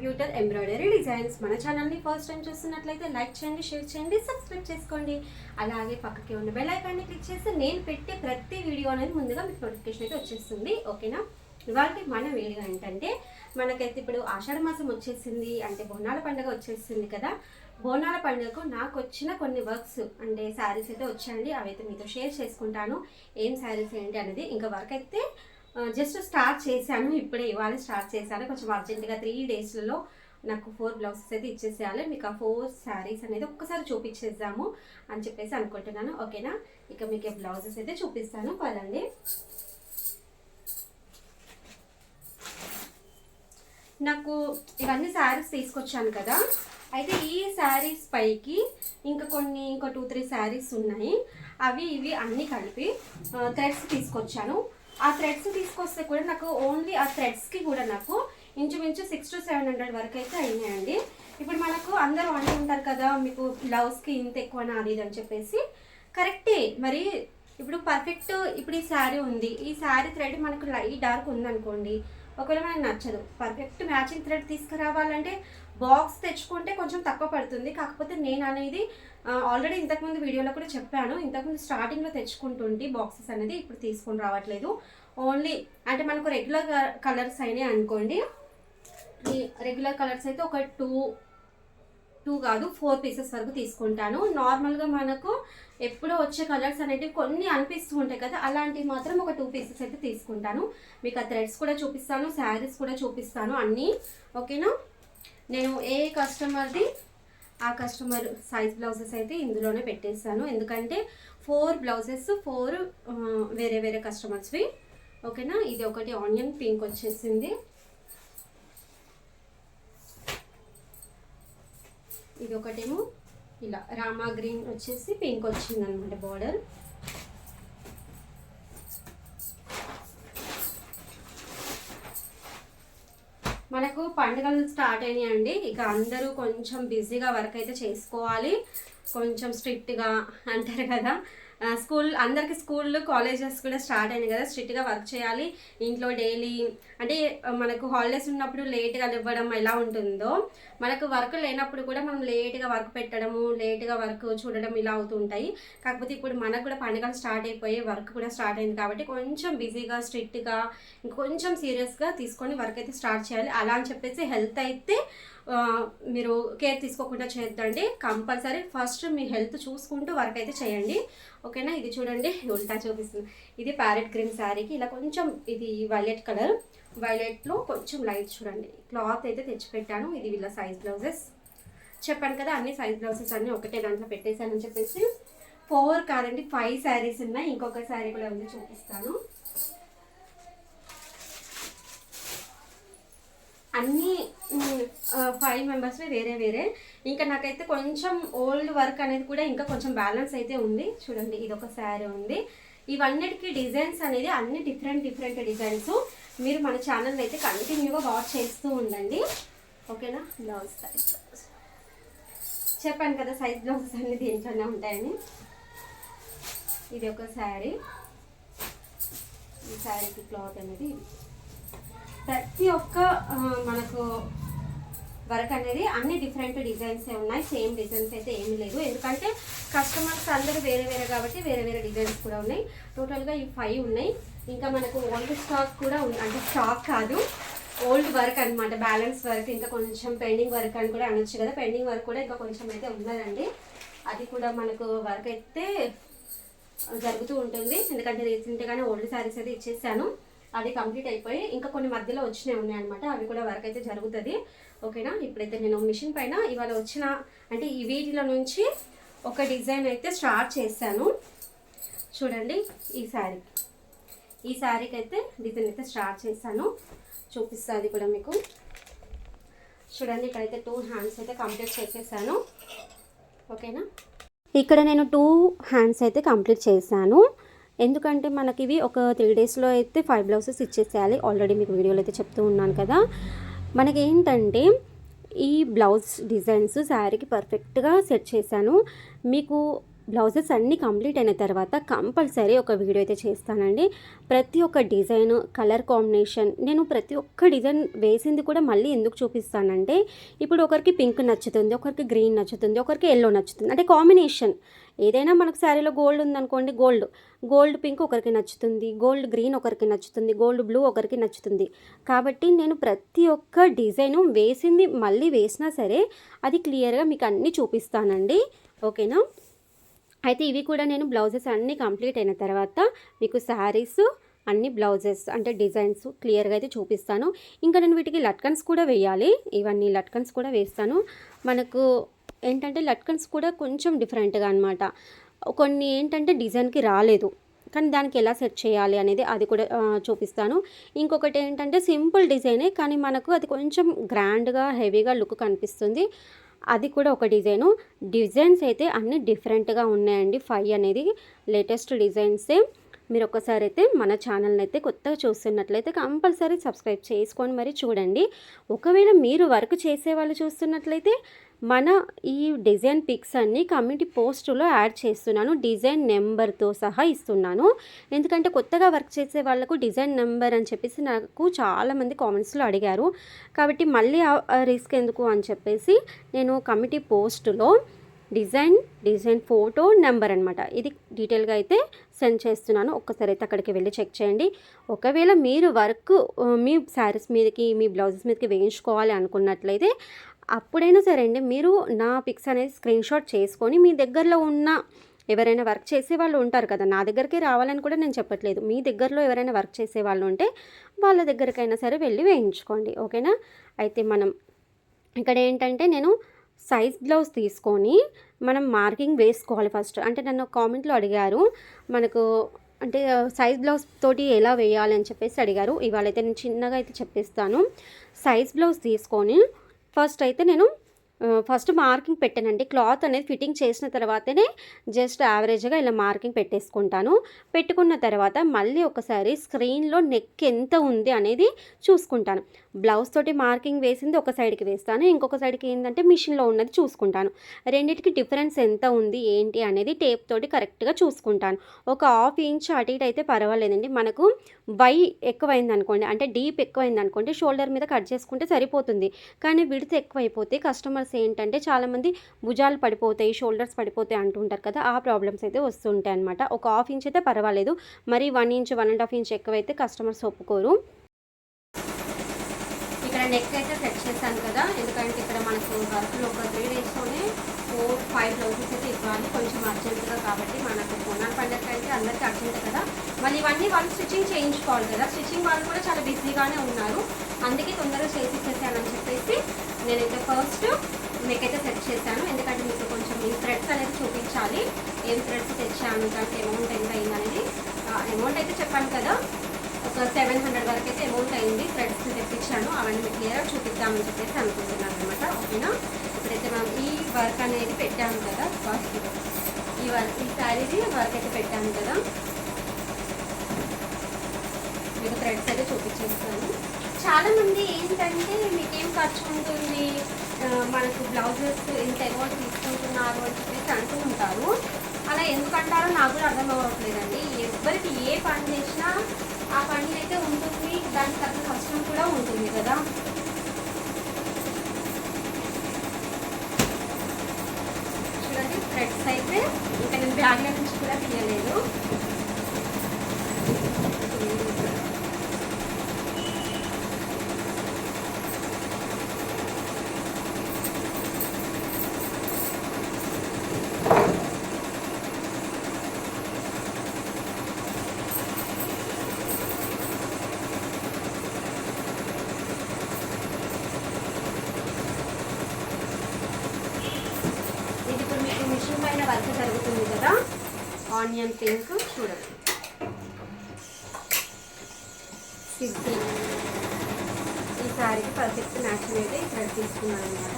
Computer embroidery designs. మన ఛానల్ని first time చూస్తున్నట్లయితే లైక్ చేయండి, షేర్ చేయండి, సబ్స్క్రైబ్ చేసుకోండి. అలాగే పక్కకి ఉన్న బెల్ ఐకాన్ని క్లిక్ చేస్తే నేను పెట్టే ప్రతి వీడియో అనేది ముందుగా మీకు నోటిఫికేషన్ అయితే వచ్చేస్తుంది. ఓకేనా? ఇవాళ మన వీడియో ఏంటంటే, మనకైతే ఇప్పుడు ఆషాఢ మాసం వచ్చేసింది, అంటే బోనాల పండుగ వచ్చేసింది కదా. బోనాల పండుగకు నాకు వచ్చిన కొన్ని వర్క్స్ అంటే శారీస్ అయితే వచ్చాయండి. అవైతే మీతో షేర్ చేసుకుంటాను. ఏం శారీస్ ఏంటి అనేది. ఇంకా వర్క్ అయితే జస్ట్ స్టార్ట్ చేశాను, ఇప్పుడే ఇవాళ స్టార్ట్ చేశాను. కొంచెం అర్జెంటుగా 3 డేస్లలో నాకు 4 బ్లౌజెస్ అయితే ఇచ్చేసేయాలి. మీకు ఆ 4 శారీస్ అనేది ఒక్కసారి చూపించేద్దాము అని చెప్పేసి అనుకుంటున్నాను. ఓకేనా? ఇక మీకు బ్లౌజెస్ అయితే చూపిస్తాను పదండి. నాకు ఇవన్నీ శారీస్ తీసుకొచ్చాను కదా, అయితే ఈ శారీస్ పైకి ఇంకో 2-3 శారీస్ ఉన్నాయి. అవి ఇవి అన్నీ కలిపి థ్రెడ్స్ తీసుకొచ్చాను. ఆ థ్రెడ్స్ తీసుకొస్తే కూడా నాకు ఓన్లీ ఆ థ్రెడ్స్కి కూడా నాకు ఇంచుమించు 600-700 వరకు అయితే అయినాయండి. ఇప్పుడు మనకు అందరూ అంటుంటారు కదా, మీకు బ్లౌజ్కి ఇంత ఎక్కువనా అది ఇది అని చెప్పేసి. కరెక్టే. మరి ఇప్పుడు పర్ఫెక్ట్ ఇప్పుడు ఈ శారీ ఉంది, ఈ శారీ థ్రెడ్ మనకు లైట్ డార్క్ ఉందనుకోండి, ఒకవేళ మనకు నచ్చదు, పర్ఫెక్ట్ మ్యాచింగ్ థ్రెడ్ తీసుకురావాలంటే బాక్స్ తెచ్చుకుంటే కొంచెం తక్కువ పడుతుంది. కాకపోతే నేను అనేది ఆల్రెడీ ఇంతకుముందు వీడియోలో కూడా చెప్పాను, ఇంతకుముందు స్టార్టింగ్లో తెచ్చుకుంటుంటే బాక్సెస్ అనేది ఇప్పుడు తీసుకొని రావట్లేదు. ఓన్లీ అంటే మనకు రెగ్యులర్ కలర్స్ అయినాయి అనుకోండి, ఈ రెగ్యులర్ కలర్స్ అయితే ఒక 2 కాదు 4 పీసెస్ వరకు తీసుకుంటాను. నార్మల్గా మనకు ఎప్పుడో వచ్చే కలర్స్ అనేటివి కొన్ని అనిపిస్తూ ఉంటాయి కదా, అలాంటివి మాత్రం ఒక 2 పీసెస్ అయితే తీసుకుంటాను. మీకు ఆ థ్రెడ్స్ కూడా చూపిస్తాను, శారీస్ కూడా చూపిస్తాను అన్నీ. ఓకేనా? నేను ఏ కస్టమర్ది ఆ కస్టమర్ సైజ్ బ్లౌజెస్ అయితే ఇందులోనే పెట్టేస్తాను. ఎందుకంటే 4 బ్లౌజెస్ 4 వేరే వేరే కస్టమర్స్వి. ఓకేనా? ఇది ఒకటి ఆనియన్ పింక్ వచ్చేసింది, ఇది ఒకటేమో ఇలా రామా గ్రీన్ వచ్చేసి పింక్ వచ్చింది అనమాట బార్డర్. మనకు పండుగలు స్టార్ట్ అయినాయండి. ఇక అందరూ కొంచెం బిజీగా వర్క్ అయితే చేసుకోవాలి, కొంచెం స్ట్రిక్ట్గా అంటారు కదా. అందరికీ స్కూళ్ళు కాలేజెస్ కూడా స్టార్ట్ అయినాయి కదా, స్ట్రిక్ట్గా వర్క్ చేయాలి. ఇంట్లో డైలీ అంటే మనకు హాలిడేస్ ఉన్నప్పుడు లేట్గా ఇవ్వడం ఎలా ఉంటుందో, మనకు వర్క్ లేనప్పుడు కూడా మనం లేట్గా వర్క్ పెట్టడము, లేట్గా వర్క్ చూడడం ఇలా అవుతూ ఉంటాయి. కాకపోతే ఇప్పుడు మనకు కూడా పండుగలు స్టార్ట్ అయిపోయి వర్క్ కూడా స్టార్ట్ అయింది కాబట్టి కొంచెం బిజీగా స్ట్రిక్ట్గా ఇంకొంచెం సీరియస్గా తీసుకొని వర్క్ అయితే స్టార్ట్ చేయాలి. అలా అని చెప్పేసి హెల్త్ అయితే మీరు కేర్ తీసుకోకుండా చేయొద్దండి. కంపల్సరీ ఫస్ట్ మీ హెల్త్ చూసుకుంటూ వర్క్ అయితే చేయండి. ఓకేనా? ఇది చూడండి, ఉల్టా చూపిస్తుంది. ఇది ప్యారెట్ గ్రీన్ శారీకి ఇలా కొంచెం ఇది వైలెట్ కలర్, వైలెట్లో కొంచెం లైట్ చూడండి. క్లాత్ అయితే తెచ్చిపెట్టాను. ఇది వీళ్ళ సైజ్ బ్లౌజెస్. చెప్పాను కదా అన్ని సైజ్ బ్లౌజెస్ అన్నీ ఒకటే దాంట్లో పెట్టేశానని చెప్పేసి. 4 కాదండి 5 శారీస్ ఉన్నాయి. ఇంకొక శారీ కూడా ఉంది, చూపిస్తాను. అన్నీ 5 మెంబర్స్వి వేరే వేరే. ఇంకా నాకైతే కొంచెం ఓల్డ్ వర్క్ అనేది కూడా ఇంకా కొంచెం బ్యాలెన్స్ అయితే ఉంది. చూడండి, ఇది ఒక శారీ ఉంది. ఇవన్నిటికీ డిజైన్స్ అనేది అన్ని డిఫరెంట్ డిజైన్స్. మీరు మన ఛానల్ అయితే కంటిన్యూగా వాచ్ చేస్తూ ఉండండి. ఓకేనా? బ్లౌజ్ సైజ్ చెప్పాను కదా, సైజ్ బ్లౌజెస్ అన్ని దీంట్లోనే ఉంటాయని. ఇది ఒక శారీ, ఈ శారీకి క్లాత్ అనేది ప్రతి ఒక్క మనకు వర్క్ అనేది అన్ని డిఫరెంట్ డిజైన్సే ఉన్నాయి, సేమ్ డిజైన్స్ అయితే ఏమీ లేదు. ఎందుకంటే కస్టమర్స్ అందరూ వేరే వేరే కాబట్టి వేరే వేరే డిజైన్స్ కూడా ఉన్నాయి. టోటల్గా ఈ 5 ఉన్నాయి. ఇంకా మనకు ఓల్డ్ స్టాక్ కూడా ఉంది, అంటే స్టాక్ కాదు, ఓల్డ్ వర్క్ అనమాట, బ్యాలెన్స్ వర్క్. ఇంకా కొంచెం పెండింగ్ వర్క్ అని కూడా అనొచ్చు కదా, పెండింగ్ వర్క్ కూడా ఇంకా కొంచెం అయితే ఉన్నదండి. అది కూడా మనకు వర్క్ అయితే జరుగుతూ ఉంటుంది. ఎందుకంటే రీసెంట్గానే ఓల్డ్ శారీస్ అయితే ఇచ్చేసాను, అది కంప్లీట్ అయిపోయి ఇంకా కొన్ని మధ్యలో వచ్చినాయి ఉన్నాయన్నమాట, అవి కూడా వర్క్ అయితే జరుగుతుంది. ఓకేనా? ఇప్పుడైతే నేను మిషన్ పైన ఇవాళ వచ్చిన అంటే ఈ వీటిలో నుంచి ఒక డిజైన్ అయితే స్టార్ట్ చేశాను. చూడండి, ఈ శారీకి అయితే డిజైన్ అయితే స్టార్ట్ చేశాను, చూపిస్తుంది కూడా మీకు. చూడండి, ఇక్కడైతే 2 హ్యాండ్స్ అయితే కంప్లీట్ చేసేసాను. ఓకేనా? ఇక్కడ నేను 2 హ్యాండ్స్ అయితే కంప్లీట్ చేశాను. ఎందుకంటే మనకి ఇవి ఒక 3 డేస్లో అయితే 5 బ్లౌజెస్ ఇచ్చేసేయాలి. ఆల్రెడీ మీకు వీడియోలో అయితే చెప్తూ ఉన్నాను కదా. మనకి ఏంటంటే ఈ బ్లౌజ్ డిజైన్స్ శారీకి పర్ఫెక్ట్గా సెట్ చేశాను. మీకు బ్లౌజెస్ అన్నీ కంప్లీట్ అయిన తర్వాత కంపల్సరీ ఒక వీడియో అయితే చేస్తానండి. ప్రతి ఒక్క డిజైన్, కలర్ కాంబినేషన్, నేను ప్రతి ఒక్క డిజైన్ వేసింది కూడా మళ్ళీ ఎందుకు చూపిస్తానంటే, ఇప్పుడు ఒకరికి పింక్ నచ్చుతుంది, ఒకరికి గ్రీన్ నచ్చుతుంది, ఒకరికి ఎల్లో నచ్చుతుంది. అంటే కాంబినేషన్ ఏదైనా మనకు శారీలో గోల్డ్ ఉందనుకోండి, గోల్డ్ పింక్ ఒకరికి నచ్చుతుంది, గోల్డ్ గ్రీన్ ఒకరికి నచ్చుతుంది, గోల్డ్ బ్లూ ఒకరికి నచ్చుతుంది. కాబట్టి నేను ప్రతి ఒక్క డిజైను వేసింది మళ్ళీ వేసినా సరే అది క్లియర్గా మీకు అన్నీ చూపిస్తానండి. ఓకేనా? అయితే ఇవి కూడా నేను బ్లౌజెస్ అన్నీ కంప్లీట్ అయిన తర్వాత మీకు శారీస్ అన్ని బ్లౌజెస్ అంటే డిజైన్స్ క్లియర్గా అయితే చూపిస్తాను. ఇంకా నేను వీటికి లట్కన్స్ కూడా వేయాలి. ఇవన్నీ లట్కన్స్ కూడా వేస్తాను. మనకు ఏంటంటే లట్కన్స్ కూడా కొంచెం డిఫరెంట్గా అనమాట. కొన్ని ఏంటంటే డిజైన్కి రాలేదు, కానీ దానికి ఎలా సెట్ చేయాలి అనేది అది కూడా చూపిస్తాను. ఇంకొకటి ఏంటంటే సింపుల్ డిజైనే కానీ మనకు అది కొంచెం గ్రాండ్గా హెవీగా లుక్ కనిపిస్తుంది. అది కూడా ఒక డిజైన్స్ అయితే అన్నీ డిఫరెంట్గా ఉన్నాయండి. 5 అనేది లేటెస్ట్ డిజైన్సే. మీరు ఒక్కసారి అయితే మన ఛానల్ని అయితే కొత్తగా చూస్తున్నట్లయితే కంపల్సరీ సబ్స్క్రైబ్ చేసుకొని మరి చూడండి. ఒకవేళ మీరు వర్క్ చేసేవాళ్ళు చూస్తున్నట్లయితే మన ఈ డిజైన్ పిక్స్ అన్నీ కమ్యూనిటీ పోస్టులో యాడ్ చేస్తున్నాను. డిజైన్ నెంబర్తో సహా ఇస్తున్నాను. ఎందుకంటే కొత్తగా వర్క్ చేసే వాళ్ళకు డిజైన్ నెంబర్ అని చెప్పేసి నాకు చాలామంది కామెంట్స్లో అడిగారు. కాబట్టి మళ్ళీ రిస్క్ ఎందుకు అని చెప్పేసి నేను కమ్యూనిటీ పోస్టులో డిజైన్ ఫోటో నెంబర్ అనమాట ఇది డీటెయిల్గా అయితే సెండ్ చేస్తున్నాను. ఒక్కసారి అయితే అక్కడికి వెళ్ళి చెక్ చేయండి. ఒకవేళ మీరు వర్క్ మీ శారీస్ మీదకి, మీ బ్లౌజెస్ మీదకి వేయించుకోవాలి అనుకున్నట్లయితే అప్పుడైనా సరే అండి మీరు నా పిక్స్ అనేది స్క్రీన్ షాట్ చేసుకొని మీ దగ్గరలో ఉన్న ఎవరైనా వర్క్ చేసే వాళ్ళు ఉంటారు కదా, నా దగ్గరికి రావాలని కూడా నేను చెప్పట్లేదు, మీ దగ్గరలో ఎవరైనా వర్క్ చేసే వాళ్ళు ఉంటే వాళ్ళ దగ్గరికైనా సరే వెళ్ళి వేయించుకోండి. ఓకేనా? అయితే మనం ఇక్కడ ఏంటంటే నేను సైజ్ బ్లౌజ్ తీసుకొని మనం మార్కింగ్ వేసుకోవాలి ఫస్ట్. అంటే నన్ను కామెంట్లో అడిగారు మనకు అంటే సైజ్ బ్లౌజ్ తోటి ఎలా వేయాలి అని చెప్పేసి అడిగారు. ఇవాళైతే నేను చిన్నగా అయితే చెప్పిస్తాను. సైజ్ బ్లౌజ్ తీసుకొని ఫస్ట్ అయితే నేను మార్కింగ్ పెట్టానండి. క్లాత్ అనేది ఫిట్టింగ్ చేసిన తర్వాతనే జస్ట్ యావరేజ్గా ఇలా మార్కింగ్ పెట్టేసుకుంటాను. పెట్టుకున్న తర్వాత మళ్ళీ ఒకసారి స్క్రీన్లో నెక్ ఎంత ఉంది అనేది చూసుకుంటాను. బ్లౌజ్ తోటి మార్కింగ్ వేసింది ఒక సైడ్కి వేస్తాను, ఇంకొక సైడ్కి ఏంటంటే మిషన్లో ఉన్నది చూసుకుంటాను. రెండింటికి డిఫరెన్స్ ఎంత ఉంది ఏంటి అనేది టేప్ తోటి కరెక్ట్గా చూసుకుంటాను. ఒక 1/2 ఇంచ్ అటు ఇటు అయితే పర్వాలేదండి. మనకు వై ఎక్కువైంది అనుకోండి, అంటే డీప్ ఎక్కువైంది అనుకోండి, షోల్డర్ మీద కట్ చేసుకుంటే సరిపోతుంది. కానీ విడ్త్ ఎక్కువైపోతే కస్టమర్స్ ఏంటంటే చాలామంది భుజాలు పడిపోతాయి, షోల్డర్స్ పడిపోతాయి అంటుంటారు కదా, ఆ ప్రాబ్లమ్స్ అయితే వస్తుంటాయి అనమాట. ఒక 1/2 ఇంచ్ అయితే పర్వాలేదు, మరి 1 ఇంచ్ 1.5 ఇంచ్ ఎక్కువైతే కస్టమర్స్ ఒప్పుకోరు. ఇక్కడ నెక్ అయితే సెట్ చేశాను కదా, ఎందుకంటే ఇక్కడ మనకు వర్క్లో ఒక 3 డేస్లోనే 4-5 బ్లౌజెస్ అయితే ఇవ్వాలి, కొంచెం అర్జెంటుగా. కాబట్టి మనకు బోనాల పండుగ అయితే అందరికీ అర్జెంట్ కదా, మళ్ళీ ఇవన్నీ వాళ్ళు స్టిచ్చింగ్ చేయించుకోవాలి కదా. స్టిచ్చింగ్ వాళ్ళు కూడా చాలా బిజీగానే ఉన్నారు, అందుకే తొందరగా చేసి ఇచ్చేసానని చెప్పేసి నేనైతే ఫస్ట్ నెక్ అయితే సెట్ చేశాను. ఎందుకంటే మీకు కొంచెం ఈ థ్రెడ్స్ అనేది చూపించాలి, ఏం థ్రెడ్స్ తెచ్చాను, దానికి అమౌంట్ ఎంత అయింది అనేది. అమౌంట్ అయితే చెప్పాను కదా, ఒక 700 వరకు అయితే అమౌంట్ అయింది. థ్రెడ్స్ తెప్పించాను, అవన్నీ మీకు క్లియర్గా చూపిద్దామని చెప్పేసి అనుకుంటున్నాను అనమాట. ఓకేనా? ఇప్పుడైతే మనం ఈ వర్క్ అనేది పెట్టాము కదా, ఫస్ట్ ఈ శారీది వర్క్ అయితే పెట్టాము కదా, మీకు థ్రెడ్స్ అయితే చూపించేస్తాను. చాలామంది ఏంటంటే మీకేం ఖర్చు ఉంటుంది, మనకు బ్లౌజెస్ ఎంత అమౌంట్ తీసుకుంటున్నారు అని చెప్పేసి అంటూ ఉంటారు. అలా ఎందుకంటారో నాకు కూడా అర్థం అవ్వట్లేదండి. ఎవరికి ఏ పని చేసినా ఆ పని అయితే ఉంటుంది, దానికి తగ్గ కష్టం కూడా ఉంటుంది కదా. చూడండి థ్రెడ్స్ అయితే ఇంకా నేను బ్యాగ్ల నుంచి కూడా తీయలేదు. మిషన్ పైన వర్క్ జరుగుతుంది కదా, ఆనియన్ పింక్ చూడండి, ఈ శారీకి పర్ఫెక్ట్ మ్యాచింగ్ అయితే ఇక్కడ తీసుకున్నాను అనమాట.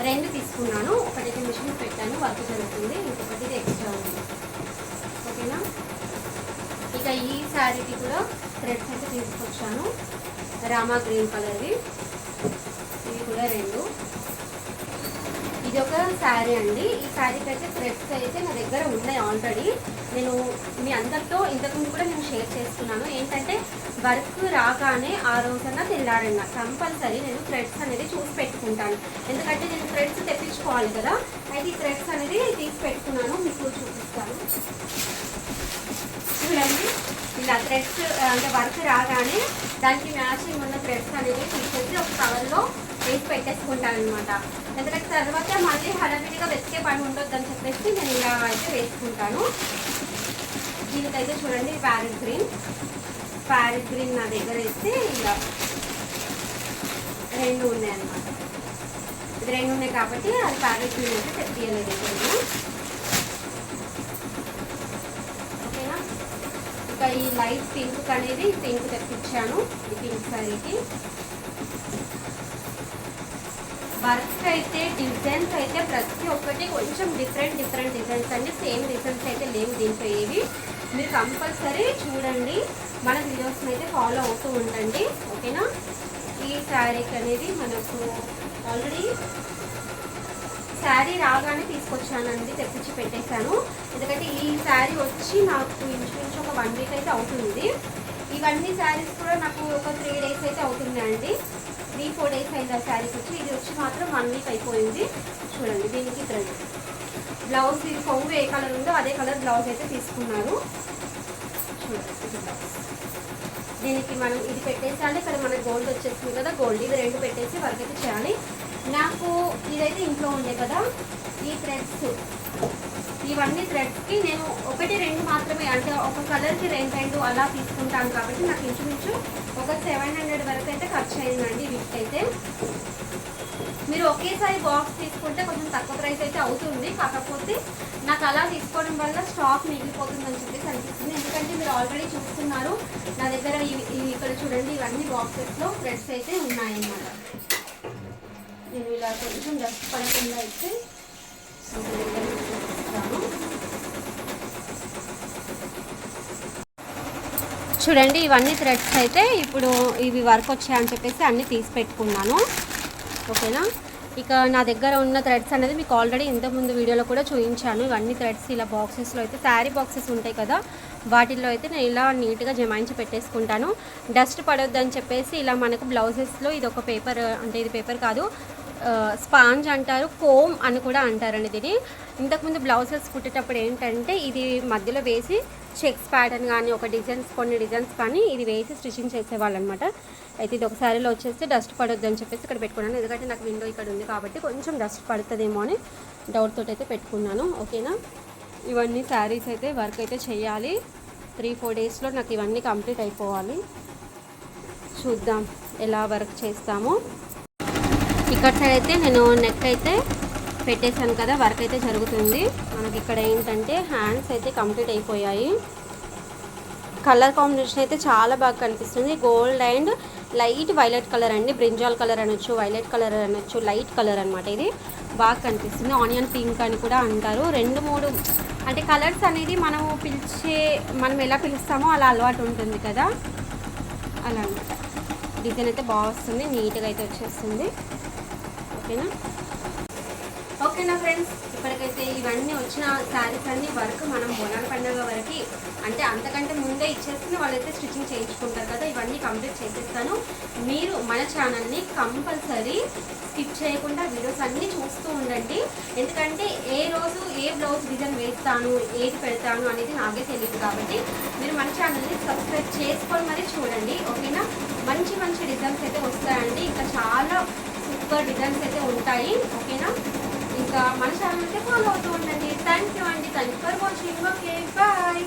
2 తీసుకున్నాను, ఒకటైతే మిషన్ పెట్టాను వర్క్ జరుగుతుంది, ఇంకొకటి ఇది ఎక్స్ట్రా ఉంది. ఓకేనా? ఇక ఈ శారీకి కూడా థ్రెడ్స్ అయితే తీసుకొచ్చాను, రామా గ్రీన్ కలర్వి, ఇవి కూడా 2. ఇది ఇది ఒక శారీ అండి. ఈ శారీకి అయితే థ్రెడ్స్ అయితే నా దగ్గర ఉన్నాయి ఆల్రెడీ. నేను మీ అందరితో ఇంతకుముందు కూడా నేను షేర్ చేసుకున్నాను. ఏంటంటే వర్క్ రాగానే ఆ రోజన్నా తెల్లారన్నా కంపల్సరీ నేను థ్రెడ్స్ అనేది చూసి పెట్టుకుంటాను. ఎందుకంటే నేను థ్రెడ్స్ తెప్పించుకోవాలి కదా. అయితే ఈ థ్రెడ్స్ అనేది తీసి పెట్టుకున్నాను, మీకు చూపిస్తాను. చూడండి, ఇలా థ్రెడ్స్ అంటే వర్క్ రాగానే దానికి మ్యాచింగ్ ఉన్న థ్రెడ్స్ అనేది తీసేసి ఒక కవర్లో వేసి పెట్టేసుకుంటాను అనమాట. ఎందుకంటే తర్వాత మళ్ళీ హడావిడిగా వెతికే పని ఉండొద్దని చెప్పేసి నేను ఇలా అయితే వేసుకుంటాను. దీనికైతే చూడండి ప్యారెట్ గ్రీన్ నా దగ్గర అయితే ఇలా 2 ఉన్నాయన్నమాట. ఇది 2 ఉన్నాయి కాబట్టి అది ప్యారెట్ గ్రీన్ అయితే తెప్పియలేదు నేను. ఓకేనా. ఇంకా ఈ లైట్ పింక్ అనేది పింక్ తెప్పించాను. ఈ పింక్ శారీకి వర్క్ అయితే డిజైన్స్ అయితే ప్రతి ఒక్కటి కొంచెం డిఫరెంట్ డిజైన్స్ అండి. సేమ్ డిజైన్స్ అయితే లేవు దీంట్లో ఏవి. మీరు కంపల్సరీ చూడండి, మన వీడియోస్ని అయితే ఫాలో అవుతూ ఉండండి. ఓకేనా. ఈ శారీకి అనేది మనకు ఆల్రెడీ శారీ రాగానే తీసుకొచ్చానండి, తెప్పించి పెట్టేశాను. ఎందుకంటే ఈ శారీ వచ్చి నాకు ఇంచుమించు ఒక 1 వీక్ అయితే అవుతుంది. ఇవన్నీ శారీస్ కూడా నాకు ఒక 3 డేస్ అయితే అవుతుందండి. 3-4 డేస్ అయింది ఆ శారీకి వచ్చి. ఇది వచ్చి మాత్రం 1 వీక్ అయిపోయింది. చూడండి, దీనికి థ్రెడ్ బ్లౌజ్, ఇది కొంగు ఏ కలర్ ఉందో అదే కలర్ బ్లౌజ్ అయితే తీసుకున్నారు. చూడండి, ఇది బ్లౌజ్. దీనికి మనం ఇది పెట్టేసాలి. ఇక్కడ మనకి గోల్డ్ వచ్చేస్తుంది కదా, గోల్డ్ ఇవి 2 పెట్టేసి వర్క్ అయితే చేయాలి. నాకు ఇదైతే ఇంట్లో ఉండే కదా, ఈ థ్రెడ్స్ ఇవన్నీ థ్రెడ్స్కి నేను 1-2 మాత్రమే, అంటే ఒక కలర్కి 2 అలా తీసుకుంటాను కాబట్టి నాకు ఇంచుమించు ఒక 700 వరకు అయితే ఖర్చు అయిందండి వీటికైతే. మీరు ఒకేసారి బాక్స్ తీసుకుంటే కొంచెం తక్కువ ప్రైస్ అయితే అవుతుంది. కాకపోతే నాకు అలా తీసుకోవడం వల్ల స్టాక్ మిగిలిపోతుందని చెప్పేసి అనిపిస్తుంది. ఎందుకంటే మీరు ఆల్రెడీ చూస్తున్నారు నా దగ్గర ఇక్కడ చూడండి, ఇవన్నీ బాక్సెస్లో థ్రెడ్స్ అయితే ఉన్నాయన్నమాట. నేను ఇలా కొంచెం డస్ట్ పడకుండా అయితే చూడండి, ఇవన్నీ థ్రెడ్స్ అయితే ఇప్పుడు ఇవి వర్క్ వచ్చాయని చెప్పేసి అన్నీ తీసి పెట్టుకున్నాను. ఓకేనా. ఇక నా దగ్గర ఉన్న థ్రెడ్స్ అనేది మీకు ఆల్రెడీ ఇంతకుముందు వీడియోలో కూడా చూపించాను. ఇవన్నీ థ్రెడ్స్ ఇలా బాక్సెస్లో అయితే, శారీ బాక్సెస్ ఉంటాయి కదా, వాటిల్లో అయితే నేను ఇలా నీట్గా జమాయించి పెట్టేసుకుంటాను. డస్ట్ పడొద్దని చెప్పేసి ఇలా మనకు బ్లౌజెస్లో ఇది ఒక పేపర్, అంటే ఇది పేపర్ కాదు, స్పాంజ్ అంటారు, కోమ్ అని కూడా అంటారండి దీన్ని. ఇంతకుముందు బ్లౌజెస్ కుట్టేటప్పుడు ఏంటంటే ఇది మధ్యలో వేసి చెక్స్ ప్యాటర్న్ కానీ ఒక కొన్ని డిజైన్స్ కానీ ఇది వేసి స్టిచ్చింగ్ చేసేవాళ్ళు అనమాట. అయితే ఇది ఒక శారీలో వచ్చేసి డస్ట్ పడొద్దని చెప్పేసి ఇక్కడ పెట్టుకున్నాను. ఎందుకంటే నాకు విండో ఇక్కడ ఉంది కాబట్టి కొంచెం డస్ట్ పడుతుందేమో అని డౌట్ తోటి అయితే పెట్టుకున్నాను. ఓకేనా. ఇవన్నీ శారీస్ అయితే వర్క్ అయితే చేయాలి. 3-4 డేస్లో నాకు ఇవన్నీ కంప్లీట్ అయిపోవాలి. చూద్దాం ఎలా వర్క్ చేస్తామో. ఇక్కడ సైడ్ అయితే నేను నెక్ అయితే పెట్టేశాను కదా, వర్క్ అయితే జరుగుతుంది. మనకి ఇక్కడ ఏంటంటే హ్యాండ్స్ అయితే కంప్లీట్ అయిపోయాయి. కలర్ కాంబినేషన్ అయితే చాలా బాగా కనిపిస్తుంది. Gold and light violet colour అండి. బ్రింజాల్ కలర్ అనొచ్చు, వైలెట్ కలర్ అనొచ్చు, లైట్ కలర్ అనమాట. ఇది బాగా కనిపిస్తుంది. ఆనియన్ పింక్ అని కూడా అంటారు. 2-3 అంటే కలర్స్ అనేది మనం ఎలా పిలుస్తామో అలా అలవాటు ఉంటుంది కదా, అలా అనమాట. డిజైన్ అయితే బాగా వస్తుంది, నీట్గా అయితే వచ్చేస్తుంది. ఓకేనా ఫ్రెండ్స్, ఇప్పటికైతే ఇవన్నీ వచ్చిన శారీస్ అన్ని వర్క్ మనం బోనాల పండుగ వరకు, అంటే అంతకంటే ముందే ఇచ్చేసుకుని వాళ్ళైతే స్టిచ్చింగ్ చేయించుకుంటారు కదా, ఇవన్నీ కంప్లీట్ చేసేస్తాను. మీరు మన ఛానల్ని కంపల్సరీ స్కిప్ చేయకుండా వీడియోస్ అన్నీ చూస్తూ ఉండండి. ఎందుకంటే ఏ రోజు ఏ బ్లౌజ్ డిజైన్ వేస్తాను, ఏది పెడతాను అనేది నాకే తెలియదు కాబట్టి మీరు మన ఛానల్ని సబ్స్క్రైబ్ చేసుకొని మరి చూడండి. ఓకేనా. మంచి డిజైన్స్ అయితే వస్తాయండి. ఇంకా చాలా సూపర్ డిజైన్స్ అయితే ఉంటాయి. ఓకేనా. ఇంకా మన ఛానల్ అయితే ఫాలో అవుతూ ఉండండి. థ్యాంక్ యూ అండి. Thank you for watching. Okay, bye.